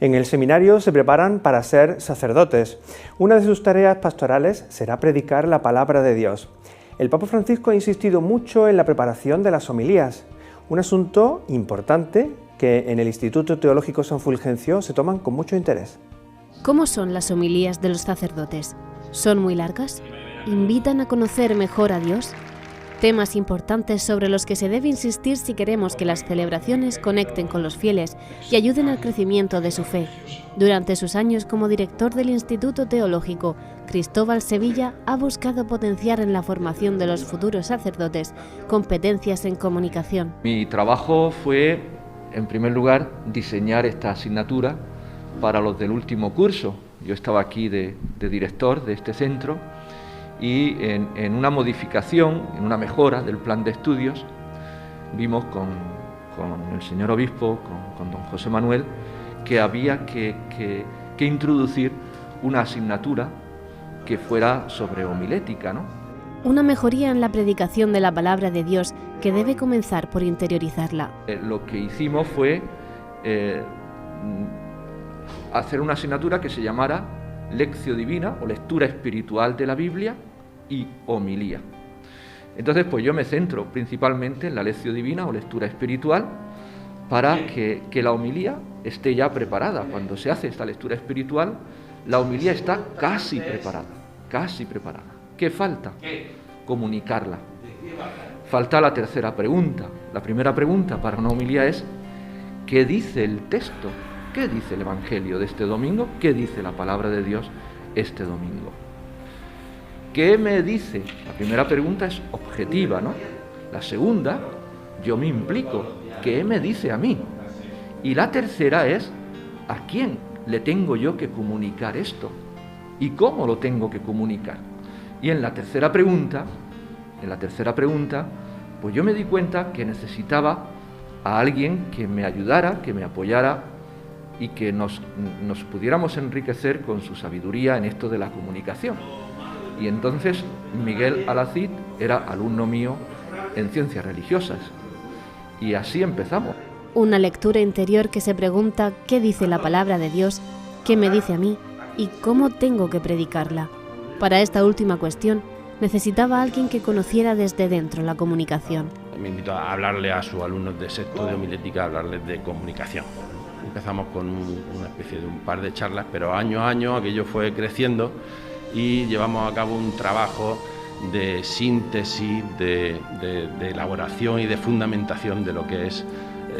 En el seminario se preparan para ser sacerdotes. Una de sus tareas pastorales será predicar la palabra de Dios. El Papa Francisco ha insistido mucho en la preparación de las homilías, un asunto importante que en el Instituto Teológico San Fulgencio se toman con mucho interés. ¿Cómo son las homilías de los sacerdotes? ¿Son muy largas? ¿Invitan a conocer mejor a Dios? Temas importantes sobre los que se debe insistir si queremos que las celebraciones conecten con los fieles y ayuden al crecimiento de su fe. Durante sus años como director del Instituto Teológico, Cristóbal Sevilla ha buscado potenciar en la formación de los futuros sacerdotes competencias en comunicación. Mi trabajo fue, en primer lugar, diseñar esta asignatura para los del último curso. Yo estaba aquí de director de este centro y en una modificación, en una mejora del plan de estudios, vimos con el señor obispo, con don José Manuel, que había que introducir una asignatura que fuera sobre homilética, ¿no? Una mejoría en la predicación de la palabra de Dios que debe comenzar por interiorizarla. Lo que hicimos fue hacer una asignatura que se llamara Lectio Divina o Lectura Espiritual de la Biblia y Homilía. Entonces, pues yo me centro principalmente en la Lectio Divina o Lectura Espiritual para que la homilía esté ya preparada. Cuando se hace esta lectura espiritual, la homilía está casi preparada, casi preparada. ¿Qué falta? Comunicarla. Falta la tercera pregunta. La primera pregunta para una homilía es: ¿qué dice el texto? ¿Qué dice el Evangelio de este domingo? ¿Qué dice la palabra de Dios este domingo? ¿Qué me dice? La primera pregunta es objetiva, ¿no? La segunda, yo me implico. ¿Qué me dice a mí? Y la tercera es: ¿a quién le tengo yo que comunicar esto? ¿Y cómo lo tengo que comunicar? Y en la tercera pregunta, pues yo me di cuenta que necesitaba a alguien que me ayudara, que me apoyara y que nos pudiéramos enriquecer con su sabiduría en esto de la comunicación. Y entonces Miguel Alacid era alumno mío en Ciencias Religiosas. Y así empezamos. Una lectura interior que se pregunta qué dice la palabra de Dios, qué me dice a mí y cómo tengo que predicarla. Para esta última cuestión, necesitaba a alguien que conociera desde dentro la comunicación. Me invito a hablarle a sus alumnos de sexto de homilética, a hablarles de comunicación. Empezamos con una especie de un par de charlas, pero año a año aquello fue creciendo y llevamos a cabo un trabajo de síntesis, de elaboración y de fundamentación de lo que es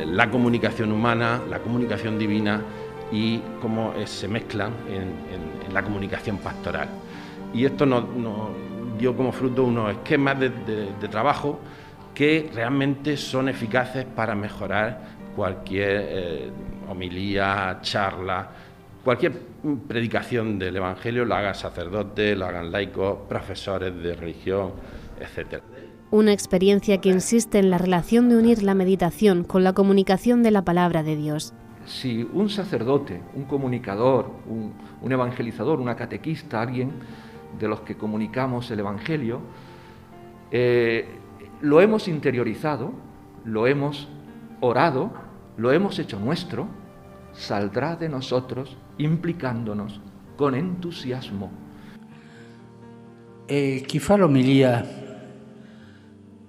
la comunicación humana, la comunicación divina y cómo se mezclan en la comunicación pastoral. Y esto nos dio como fruto unos esquemas de trabajo que realmente son eficaces para mejorar cualquier homilía, charla, cualquier predicación del Evangelio, lo hagan sacerdotes, lo hagan laicos, profesores de religión, etc. Una experiencia que insiste en la relación de unir la meditación con la comunicación de la palabra de Dios. Si un sacerdote, un comunicador, un evangelizador, una catequista, alguien de los que comunicamos el Evangelio, lo hemos interiorizado, lo hemos orado, lo hemos hecho nuestro, saldrá de nosotros implicándonos con entusiasmo. Chi fa l'omilia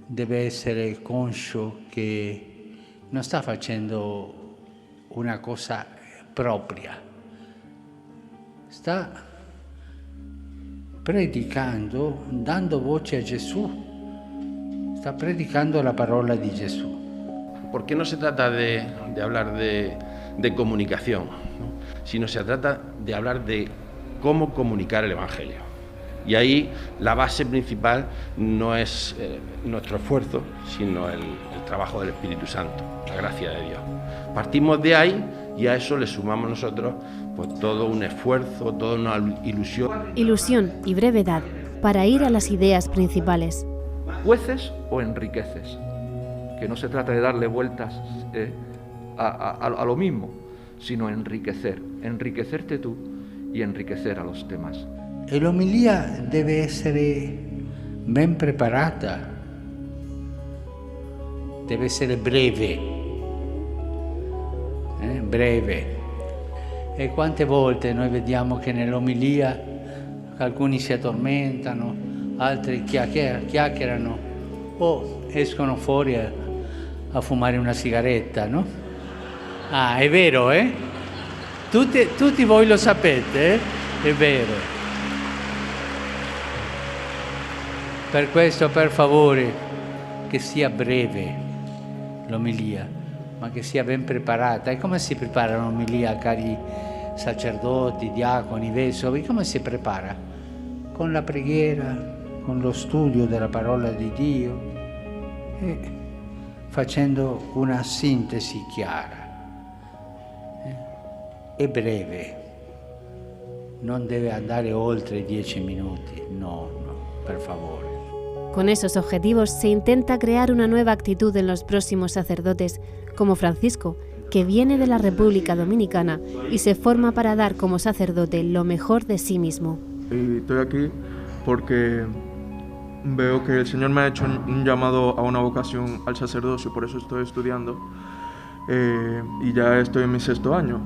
deve essere conscio che non sta facendo una cosa propria, sta predicando, dando voce a Gesù, sta predicando la parola di Gesù. Porque no se trata de hablar de comunicación, ¿no? Sino se trata de hablar de cómo comunicar el Evangelio. Y ahí la base principal no es nuestro esfuerzo, sino el trabajo del Espíritu Santo, la gracia de Dios. Partimos de ahí y a eso le sumamos nosotros pues todo un esfuerzo, toda una ilusión. Ilusión y brevedad para ir a las ideas principales. ¿Jueces o enriqueces? Que no se trata de darle vueltas a lo mismo, sino enriquecer, enriquecerte tú y enriquecer a los demás. E l'omilia deve essere ben preparata, deve essere breve, E quante volte noi vediamo che nell'omilia alcuni si addormentano, altri chiacchierano o escono fuori a fumare una sigaretta, no? Ah, è vero, eh? Tutti voi lo sapete, È vero. Per questo, per favore, che sia breve l'omilia, ma che sia ben preparata. E come si prepara un'omilia, cari sacerdoti, diaconi, vescovi? Come si prepara? Con la preghiera, con lo studio della parola di Dio e facendo una sintesi chiara e breve. Non debe andare oltre 10 minuti, no, per favore. Con esos objetivos se intenta crear una nueva actitud en los próximos sacerdotes, como Francisco, que viene de la República Dominicana y se forma para dar como sacerdote lo mejor de sí mismo. Y estoy aquí porque veo que el Señor me ha hecho un llamado a una vocación al sacerdocio, por eso estoy estudiando y ya estoy en mi 6º año.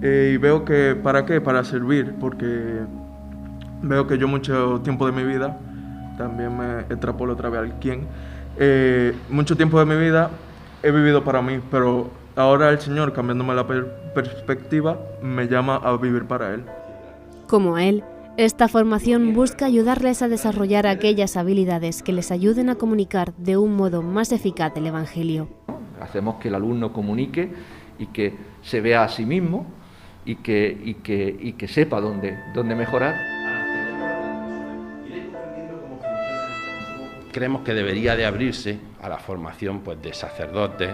Y veo que, ¿para qué? Para servir, porque veo que yo mucho tiempo de mi vida, también me extrapolo otra vez al quién, mucho tiempo de mi vida he vivido para mí, pero ahora el Señor, cambiándome la perspectiva, me llama a vivir para Él. Como él, esta formación busca ayudarles a desarrollar aquellas habilidades que les ayuden a comunicar de un modo más eficaz el Evangelio. Hacemos que el alumno comunique y que se vea a sí mismo y que sepa dónde mejorar. Creemos que debería de abrirse a la formación pues, de sacerdotes,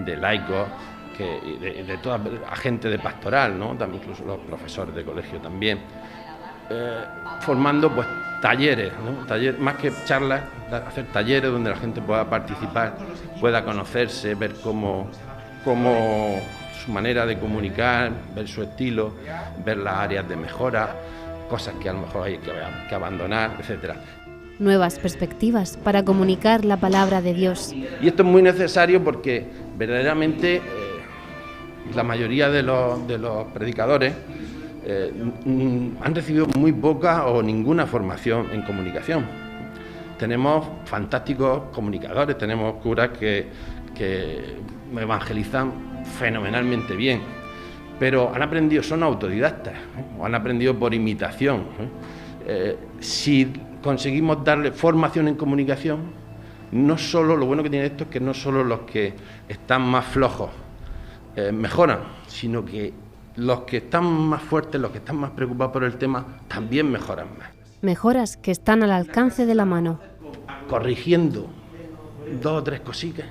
de laicos, de toda la gente de pastoral, ¿no? También incluso los profesores de colegio también, formando pues talleres, ¿no? Más que charlas, hacer talleres donde la gente pueda participar, pueda conocerse, ver cómo su manera de comunicar, ver su estilo, ver las áreas de mejora, cosas que a lo mejor hay que abandonar, etcétera. Nuevas perspectivas para comunicar la palabra de Dios. Y esto es muy necesario porque verdaderamente la mayoría de los predicadores han recibido muy poca o ninguna formación en comunicación. Tenemos fantásticos comunicadores, tenemos curas que evangelizan fenomenalmente bien, pero han aprendido, son autodidactas, o han aprendido por imitación. Si conseguimos darle formación en comunicación, no solo, lo bueno que tiene esto es que no solo los que están más flojos mejoran, sino que los que están más fuertes, los que están más preocupados por el tema, también mejoran más. Mejoras que están al alcance de la mano. Corrigiendo 2 o 3 cositas,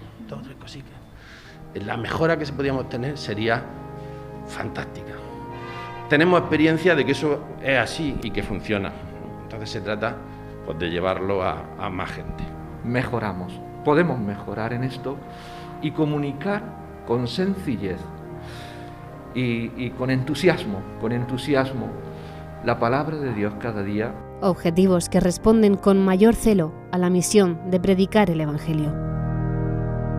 la mejora que podíamos tener sería fantástica. Tenemos experiencia de que eso es así y que funciona. Entonces se trata pues, de llevarlo a más gente. Mejoramos, podemos mejorar en esto y comunicar con sencillez y con entusiasmo la palabra de Dios cada día. Objetivos que responden con mayor celo a la misión de predicar el Evangelio.